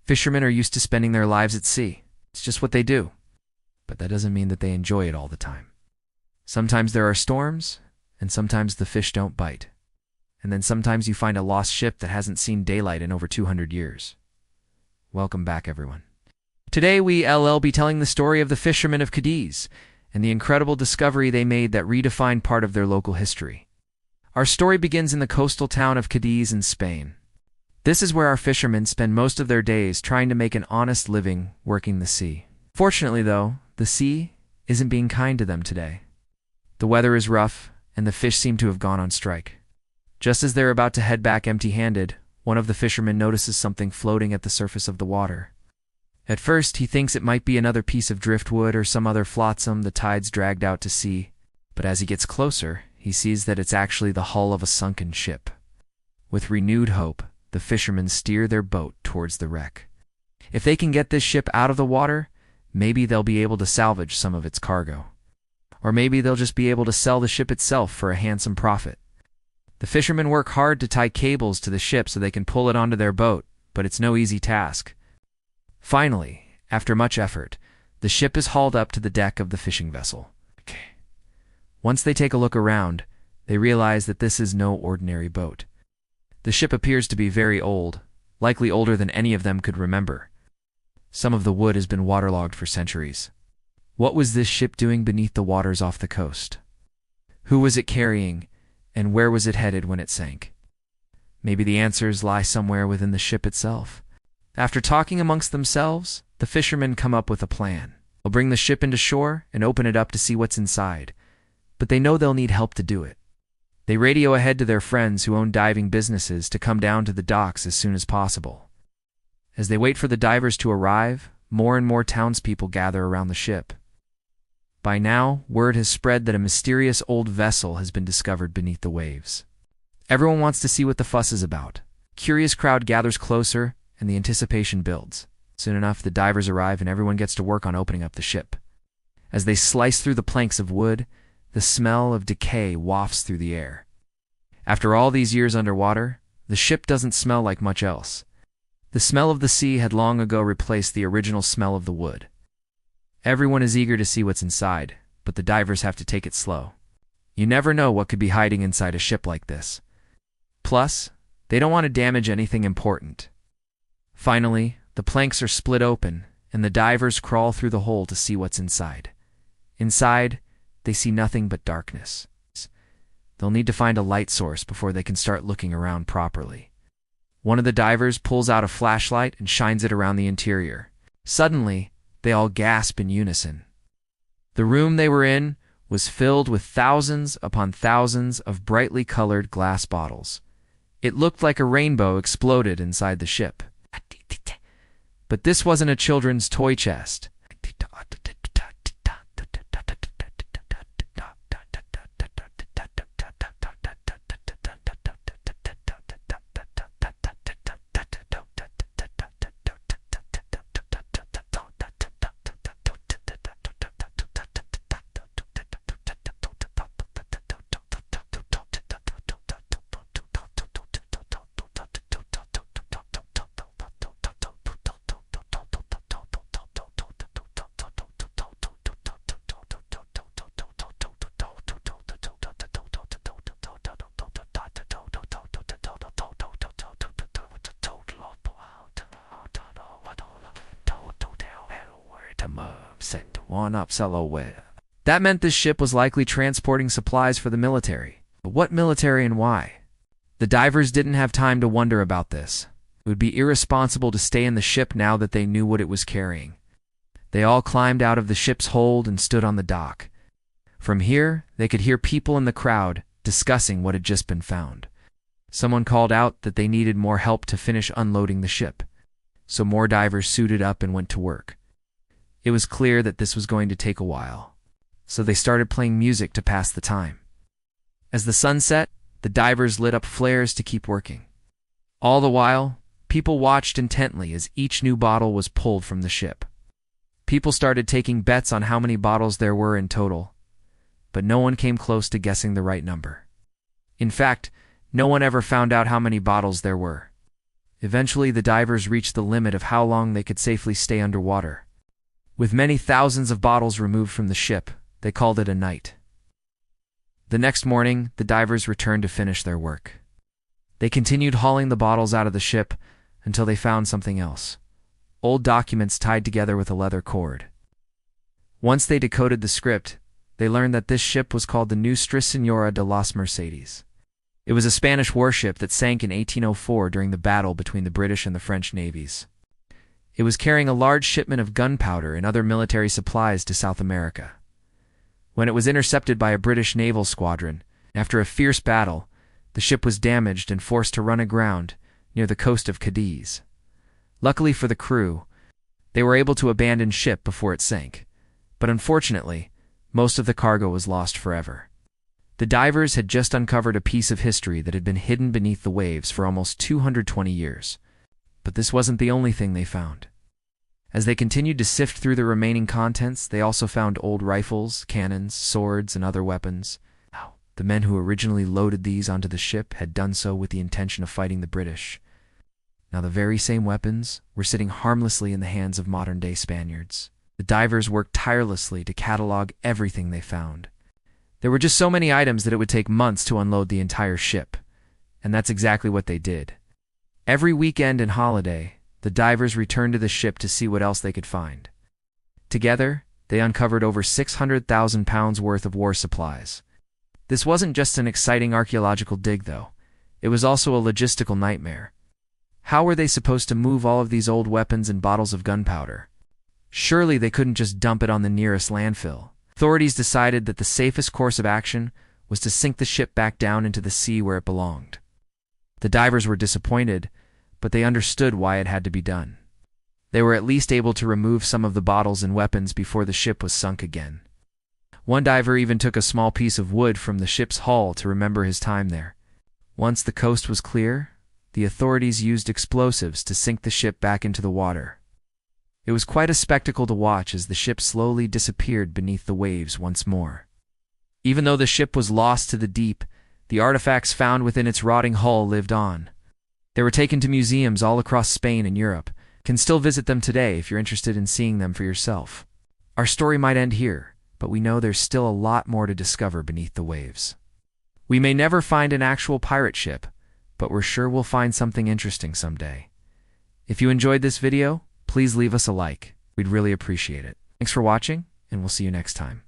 Fishermen are used to spending their lives at sea. It's just what they do. But that doesn't mean that they enjoy it all the time. Sometimes there are storms, and sometimes the fish don't bite. And then sometimes you find a lost ship that hasn't seen daylight in over 200 years. Welcome back, everyone. Today we'll be telling the story of the fishermen of Cádiz and the incredible discovery they made that redefined part of their local history. Our story begins in the coastal town of Cádiz in Spain. This is where our fishermen spend most of their days trying to make an honest living working the sea. Fortunately, though, the sea isn't being kind to them today. The weather is rough, and the fish seem to have gone on strike. Just as they're about to head back empty-handed, one of the fishermen notices something floating at the surface of the water. At first, he thinks it might be another piece of driftwood or some other flotsam the tides dragged out to sea, but as he gets closer, he sees that it's actually the hull of a sunken ship. With renewed hope, the fishermen steer their boat towards the wreck. If they can get this ship out of the water, maybe they'll be able to salvage some of its cargo. Or maybe they'll just be able to sell the ship itself for a handsome profit. The fishermen work hard to tie cables to the ship so they can pull it onto their boat, but it's no easy task. Finally, after much effort, the ship is hauled up to the deck of the fishing vessel. Once they take a look around, they realize that this is no ordinary boat. The ship appears to be very old, likely older than any of them could remember. Some of the wood has been waterlogged for centuries. What was this ship doing beneath the waters off the coast? Who was it carrying, and where was it headed when it sank? Maybe the answers lie somewhere within the ship itself. After talking amongst themselves, the fishermen come up with a plan. They'll bring the ship into shore and open it up to see what's inside, but they know they'll need help to do it. They radio ahead to their friends who own diving businesses to come down to the docks as soon as possible. As they wait for the divers to arrive, more and more townspeople gather around the ship. By now, word has spread that a mysterious old vessel has been discovered beneath the waves. Everyone wants to see what the fuss is about. A curious crowd gathers closer, and the anticipation builds. Soon enough, the divers arrive and everyone gets to work on opening up the ship. As they slice through the planks of wood, the smell of decay wafts through the air. After all these years underwater, the ship doesn't smell like much else. The smell of the sea had long ago replaced the original smell of the wood. Everyone is eager to see what's inside, but the divers have to take it slow. You never know what could be hiding inside a ship like this. Plus, they don't want to damage anything important. Finally, the planks are split open, and the divers crawl through the hole to see what's inside. Inside, they see nothing but darkness. They'll need to find a light source before they can start looking around properly. One of the divers pulls out a flashlight and shines it around the interior. Suddenly, they all gasp in unison. The room they were in was filled with thousands upon thousands of brightly colored glass bottles. It looked like a rainbow exploded inside the ship. But this wasn't a children's toy chest. That meant this ship was likely transporting supplies for the military. But what military and why? The divers didn't have time to wonder about this. It would be irresponsible to stay in the ship now that they knew what it was carrying. They all climbed out of the ship's hold and stood on the dock. From here, they could hear people in the crowd discussing what had just been found. Someone called out that they needed more help to finish unloading the ship, so more divers suited up and went to work. It was clear that this was going to take a while, so they started playing music to pass the time. As the sun set, the divers lit up flares to keep working. All the while, people watched intently as each new bottle was pulled from the ship. People started taking bets on how many bottles there were in total, but no one came close to guessing the right number. In fact, no one ever found out how many bottles there were. Eventually, the divers reached the limit of how long they could safely stay underwater. With many thousands of bottles removed from the ship, they called it a night. The next morning, the divers returned to finish their work. They continued hauling the bottles out of the ship until they found something else: old documents tied together with a leather cord. Once they decoded the script, they learned that this ship was called the Nuestra Señora de las Mercedes. It was a Spanish warship that sank in 1804 during the battle between the British and the French navies. It was carrying a large shipment of gunpowder and other military supplies to South America. When it was intercepted by a British naval squadron, after a fierce battle, the ship was damaged and forced to run aground near the coast of Cádiz. Luckily for the crew, they were able to abandon ship before it sank, but unfortunately, most of the cargo was lost forever. The divers had just uncovered a piece of history that had been hidden beneath the waves for almost 220 years. But this wasn't the only thing they found. As they continued to sift through the remaining contents, they also found old rifles, cannons, swords, and other weapons. The men who originally loaded these onto the ship had done so with the intention of fighting the British. Now the very same weapons were sitting harmlessly in the hands of modern-day Spaniards. The divers worked tirelessly to catalog everything they found. There were just so many items that it would take months to unload the entire ship, and that's exactly what they did. Every weekend and holiday, the divers returned to the ship to see what else they could find. Together, they uncovered over 600,000 pounds worth of war supplies. This wasn't just an exciting archaeological dig, though. It was also a logistical nightmare. How were they supposed to move all of these old weapons and bottles of gunpowder? Surely they couldn't just dump it on the nearest landfill. Authorities decided that the safest course of action was to sink the ship back down into the sea where it belonged. The divers were disappointed, but they understood why it had to be done. They were at least able to remove some of the bottles and weapons before the ship was sunk again. One diver even took a small piece of wood from the ship's hull to remember his time there. Once the coast was clear, the authorities used explosives to sink the ship back into the water. It was quite a spectacle to watch as the ship slowly disappeared beneath the waves once more. Even though the ship was lost to the deep, the artifacts found within its rotting hull lived on. They were taken to museums all across Spain and Europe. You can still visit them today if you're interested in seeing them for yourself. Our story might end here, but we know there's still a lot more to discover beneath the waves. We may never find an actual pirate ship, but we're sure we'll find something interesting someday. If you enjoyed this video, please leave us a like. We'd really appreciate it. Thanks for watching, and we'll see you next time.